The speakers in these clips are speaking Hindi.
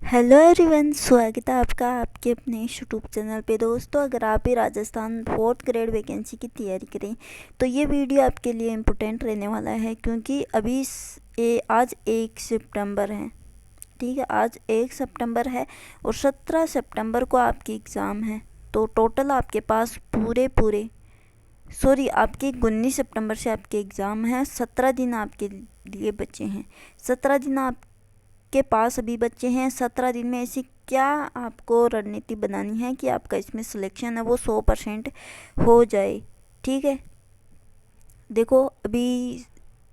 हेलो एवरीवन, स्वागत है आपका आपके अपने यूट्यूब चैनल पे। दोस्तों, अगर आप भी राजस्थान 4th ग्रेड वैकेंसी की तैयारी करें तो ये वीडियो आपके लिए इम्पोर्टेंट रहने वाला है, क्योंकि अभी आज 1 सितंबर है। ठीक है, आज 1 सितंबर है और 17 सितंबर को आपकी एग्ज़ाम है। तो टोटल आपके पास आपके 19 सितंबर से आपके एग्ज़ाम है। 17 दिन आपके लिए बचे हैं। 17 दिन आप के पास अभी बच्चे हैं। 17 दिन में ऐसी क्या आपको रणनीति बनानी है कि आपका इसमें सिलेक्शन है वो 100% हो जाए। ठीक है, देखो अभी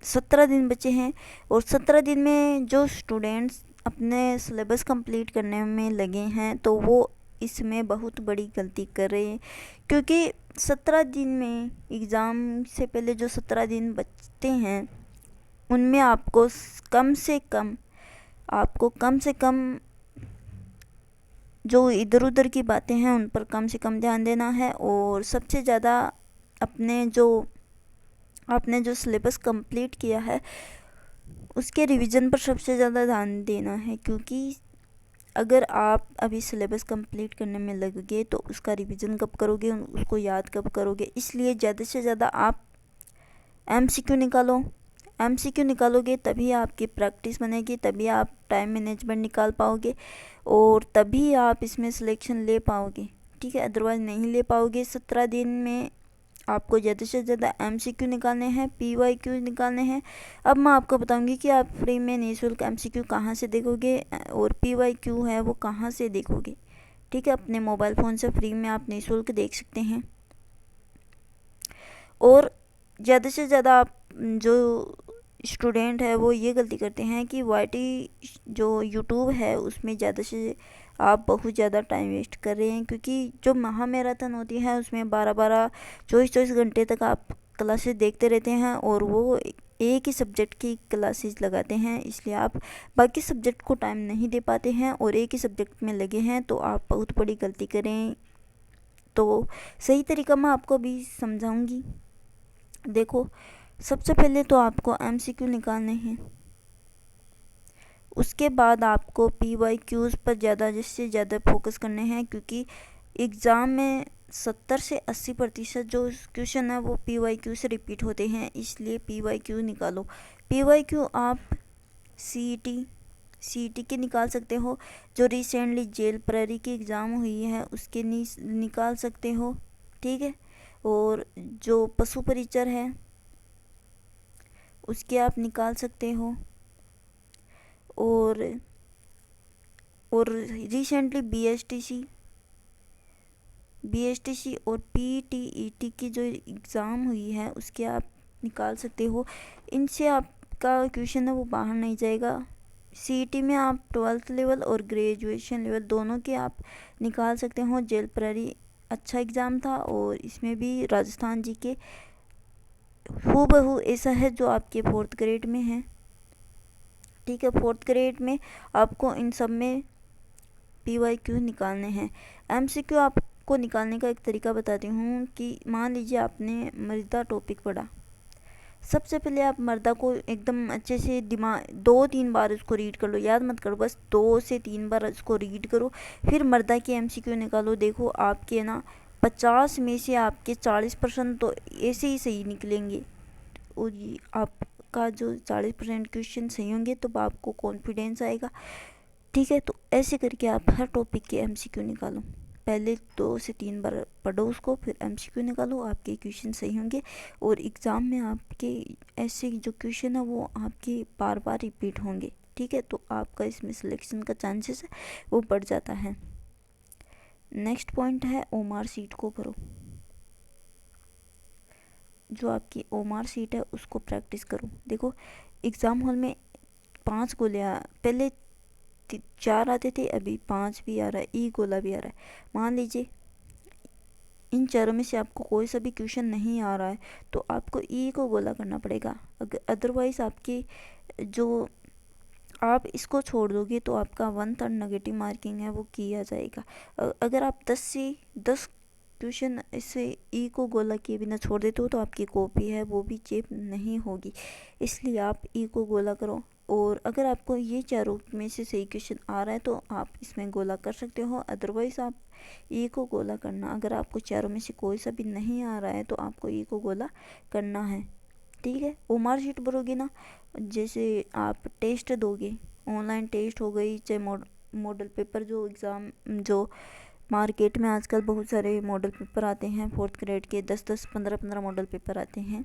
17 दिन बचे हैं और 17 दिन में जो स्टूडेंट्स अपने सिलेबस कंप्लीट करने में लगे हैं तो वो इसमें बहुत बड़ी गलती कर रहे हैं, क्योंकि 17 दिन में एग्ज़ाम से पहले जो 17 दिन बचते हैं उनमें कम से कम जो इधर उधर की बातें हैं उन पर कम से कम ध्यान देना है, और सबसे ज़्यादा आपने जो सिलेबस कंप्लीट किया है उसके रिवीजन पर सबसे ज़्यादा ध्यान देना है। क्योंकि अगर आप अभी सिलेबस कंप्लीट करने में लग गए तो उसका रिवीजन कब करोगे, उसको याद कब करोगे। इसलिए ज़्यादा से ज़्यादा आप एमसीक्यू निकालोगे तभी आपकी प्रैक्टिस बनेगी, तभी आप टाइम मैनेजमेंट निकाल पाओगे और तभी आप इसमें सिलेक्शन ले पाओगे। ठीक है, अदरवाइज़ नहीं ले पाओगे। 17 दिन में आपको ज़्यादा से ज़्यादा एमसीक्यू निकालने हैं, पीवाईक्यू निकालने हैं। अब मैं आपको बताऊंगी कि आप फ्री में निःशुल्क एमसीक्यू कहाँ से देखोगे और पीवाईक्यू है वो कहाँ से देखोगे। ठीक है, अपने मोबाइल फ़ोन से फ्री में आप निःशुल्क देख सकते हैं। और ज़्यादा से ज़्यादा आप जो स्टूडेंट है वो ये गलती करते हैं कि वाईटी जो यूट्यूब है उसमें ज़्यादा से आप बहुत ज़्यादा टाइम वेस्ट कर रहे हैं, क्योंकि जो महा मैराथन होती है उसमें 12-12 24-24 घंटे तक आप क्लासेस देखते रहते हैं और वो एक ही सब्जेक्ट की क्लासेस लगाते हैं। इसलिए आप बाकी सब्जेक्ट को टाइम नहीं दे पाते हैं और एक ही सब्जेक्ट में लगे हैं, तो आप बहुत बड़ी गलती करें। तो सही तरीका मैं आपको अभी समझाऊंगी। देखो, सबसे पहले तो आपको एमसीक्यू निकालने हैं, उसके बाद आपको पीवाईक्यूज़ पर ज़्यादा से ज़्यादा फोकस करने हैं, क्योंकि एग्ज़ाम में 70 से 80% जो क्वेश्चन है वो पीवाईक्यू से रिपीट होते हैं। इसलिए पीवाईक्यू निकालो। पीवाईक्यू आप सीईटी के निकाल सकते हो, जो रिसेंटली जेल प्रहरी की एग्ज़ाम हुई है उसके निकाल सकते हो। ठीक है, और जो पशु परिचर है उसके आप निकाल सकते हो। और रिसेंटली बीएसटीसी और पीटीईटी की जो एग्ज़ाम हुई है उसके आप निकाल सकते हो। इनसे आपका क्वेश्चन है वो बाहर नहीं जाएगा। सीईटी में आप 12th लेवल और ग्रेजुएशन लेवल दोनों के आप निकाल सकते हो। जेल प्रहरी अच्छा एग्ज़ाम था और इसमें भी राजस्थान जी के हूबहू ऐसा है जो आपके 4th ग्रेड में है। ठीक है, 4th ग्रेड में आपको इन सब में पीवाईक्यू निकालने हैं। एमसीक्यू आपको निकालने का एक तरीका बताती हूँ कि मान लीजिए आपने मृदा टॉपिक पढ़ा। सबसे पहले आप मृदा को एकदम अच्छे से दिमाग 2-3 बार उसको रीड कर लो, याद मत करो, बस 2 से 3 बार उसको रीड करो, फिर मृदा के एमसीक्यू निकालो। देखो आपके ना 50 में से आपके 40% तो ऐसे ही सही निकलेंगे और आपका जो 40% क्वेश्चन सही होंगे तो आपको कॉन्फिडेंस आएगा। ठीक है, तो ऐसे करके आप हर टॉपिक के एमसीक्यू निकालो। पहले 2 से 3 बार पढ़ो उसको, फिर एमसीक्यू निकालो, आपके क्वेश्चन सही होंगे और एग्ज़ाम में आपके ऐसे जो क्वेश्चन है वो आपके बार बार रिपीट होंगे। ठीक है, तो आपका इसमें सिलेक्शन का चांसेस है वो बढ़ जाता है। नेक्स्ट पॉइंट है ओमार सीट को भरो। जो आपकी ओमार सीट है उसको प्रैक्टिस करो। देखो, एग्ज़ाम हॉल में 5 गोलियाँ पहले 4 आते थे, अभी 5 भी आ रहा है, ई गोला भी आ रहा है। मान लीजिए इन चारों में से आपको कोई सा भी क्वेश्चन नहीं आ रहा है तो आपको ई को गोला करना पड़ेगा। अगर अदरवाइज़ आपकी जो आप इसको छोड़ दोगे तो आपका 1/3 नेगेटिव मार्किंग है वो किया जाएगा। अगर आप 10 क्वेश्चन ऐसे ई को गोला किए बिना छोड़ देते हो तो आपकी कॉपी है वो भी चेक नहीं होगी। इसलिए आप ई को गोला करो। और अगर आपको ये चारों में से सही क्वेश्चन आ रहा है तो आप इसमें गोला कर सकते हो, अदरवाइज़ आप ए को गोला करना। अगर आपको चारों में से कोई सा भी नहीं आ रहा है तो आपको ए को गोला करना है, ठीक है। वो मार्कशीट भरोगे ना, जैसे आप टेस्ट दोगे, ऑनलाइन टेस्ट हो गई, चाहे मॉडल पेपर, जो एग्ज़ाम जो मार्केट में आजकल बहुत सारे मॉडल पेपर आते हैं 4th ग्रेड के, 10-10 15-15 मॉडल पेपर आते हैं,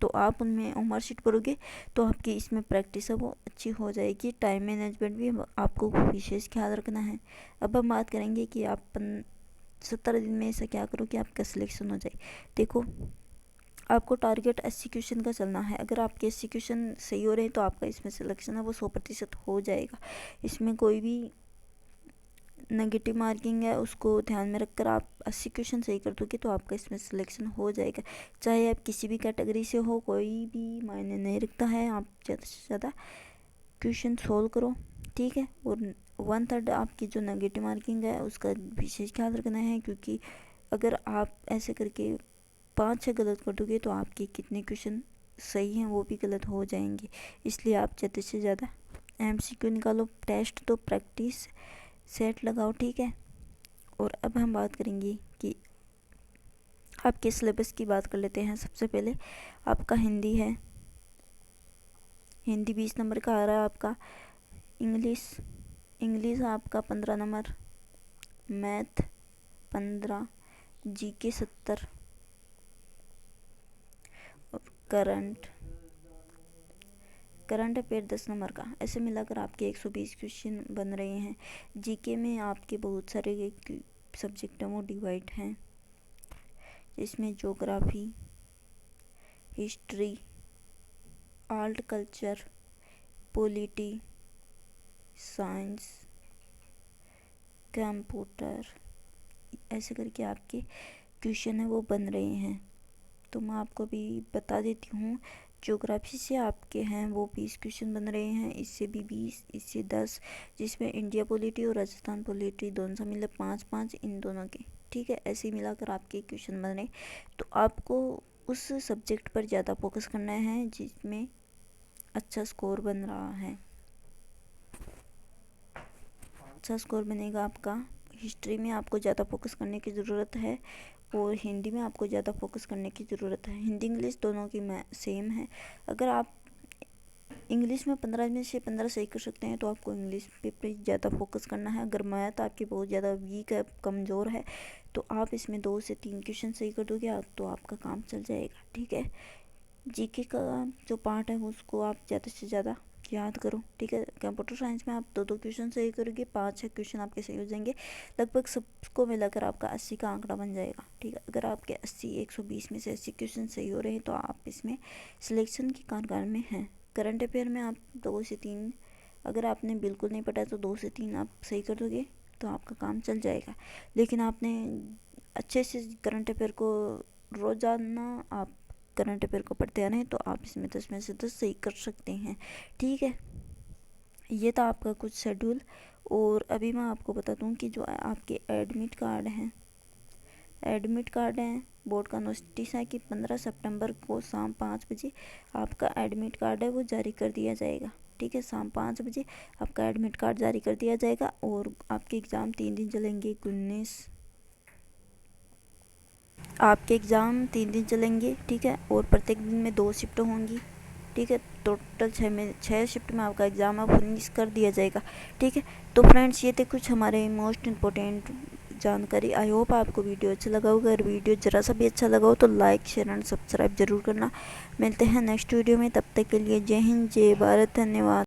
तो आप उनमें मार्कशीट भरोगे तो आपकी इसमें प्रैक्टिस है वो अच्छी हो जाएगी। टाइम मैनेजमेंट भी आपको विशेष ख्याल रखना है। अब हम बात करेंगे कि आप 17 दिन में ऐसा क्या करो कि आपका सिलेक्शन हो जाए। देखो, आपको टारगेट 80 क्वेश्चन का चलना है। अगर आपके 80 क्वेश्चन सही हो रहे हैं तो आपका इसमें सिलेक्शन है वो 100% हो जाएगा। इसमें कोई भी नेगेटिव मार्किंग है उसको ध्यान में रखकर आप 80 क्वेश्चन सही कर दोगे तो आपका इसमें सिलेक्शन हो जाएगा। चाहे आप किसी भी कैटेगरी से हो, कोई भी मायने नहीं रखता है, आप ज़्यादा से ज़्यादा क्वेश्चन सोल्व करो, ठीक है। और 1/3 आपकी जो नेगेटिव मार्किंग है उसका विशेष ख्याल रखना है, क्योंकि अगर आप ऐसे करके 5-6 गलत कर दोगे तो आपके कितने क्वेश्चन सही हैं वो भी गलत हो जाएंगे। इसलिए आप ज़्यादा से ज़्यादा MCQ निकालो, टेस्ट तो प्रैक्टिस सेट लगाओ, ठीक है। और अब हम बात करेंगे कि आपके सिलेबस की बात कर लेते हैं। सबसे पहले आपका हिंदी है, हिंदी 20 नंबर का आ रहा है आपका। इंग्लिश आपका 15 नंबर, मैथ 15, GK 70 और करंट अफेयर 10 नंबर का। ऐसे मिलाकर आपके 120 क्वेश्चन बन रहे हैं। GK में आपके बहुत सारे सब्जेक्ट हैं वो डिवाइड हैं, इसमें geography, history, art culture, polity, science, computer, ऐसे करके आपके क्वेश्चन है वो बन रहे हैं। तो मैं आपको भी बता देती हूँ, ज्योग्राफी से आपके हैं वो 20 क्वेश्चन बन रहे हैं, इससे भी 20, इससे 10, जिसमें इंडिया पॉलिटी और राजस्थान पॉलिटी दोनों से मिले 5-5 इन दोनों के, ठीक है। ऐसे ही मिलाकर आपके क्वेश्चन बन रहे। तो आपको उस सब्जेक्ट पर ज़्यादा फोकस करना है जिसमें अच्छा स्कोर बन रहा है। अच्छा स्कोर बनेगा आपका। हिस्ट्री में आपको ज़्यादा फोकस करने की ज़रूरत है और हिंदी में आपको ज़्यादा फोकस करने की ज़रूरत है। हिंदी इंग्लिश दोनों की सेम है। अगर आप इंग्लिश में 15 में से 15 सही कर सकते हैं तो आपको इंग्लिश पे ज़्यादा फोकस करना है। अगर मैथ आपकी बहुत ज़्यादा वीक है, कमज़ोर है, तो आप इसमें 2 से 3 क्वेश्चन सही कर दोगे तो आपका काम चल जाएगा, ठीक है। GK का जो पार्ट है उसको आप ज़्यादा से ज़्यादा याद करो, ठीक है। कंप्यूटर साइंस में आप 2-2 क्वेश्चन सही करोगे, 5-6 क्वेश्चन आपके सही हो जाएंगे। लगभग सबको मिलाकर आपका 80 का आंकड़ा बन जाएगा, ठीक है। अगर आपके 120 में से 80 क्वेश्चन सही हो रहे हैं तो आप इसमें सिलेक्शन की कगार में हैं। करंट अफेयर में आप 2 से 3, अगर आपने बिल्कुल नहीं पढ़ा तो 2 से 3 आप सही कर दोगे तो आपका काम चल जाएगा। लेकिन आपने अच्छे से करंट अफेयर को रोज़ाना आप करंट अफेयर को पढ़ते आ रहे हैं तो आप इसमें 10 में से 10 सही कर सकते हैं, ठीक है। ये था आपका कुछ शेड्यूल। और अभी मैं आपको बता दूं कि जो आपके एडमिट कार्ड हैं बोर्ड का नोटिस है कि 15 सितंबर को शाम 5 बजे आपका एडमिट कार्ड है वो जारी कर दिया जाएगा, ठीक है। शाम 5 बजे आपका एडमिट कार्ड जारी कर दिया जाएगा और आपके एग्ज़ाम 3 दिन चलेंगे। आपके एग्ज़ाम 3 दिन चलेंगे, ठीक है। और प्रत्येक दिन में 2 शिफ्ट होंगी, ठीक है। टोटल 6 शिफ्ट में आपका एग्ज़ाम अब फिनिश कर दिया जाएगा, ठीक है। तो फ्रेंड्स, ये थे कुछ हमारे मोस्ट इम्पोर्टेंट जानकारी। आई होप आपको वीडियो अच्छा लगा होगा। अगर वीडियो ज़रा सा भी अच्छा लगा हो तो लाइक, शेयर एंड सब्सक्राइब ज़रूर करना। मिलते हैं नेक्स्ट वीडियो में, तब तक के लिए जय हिंद, जय भारत, धन्यवाद।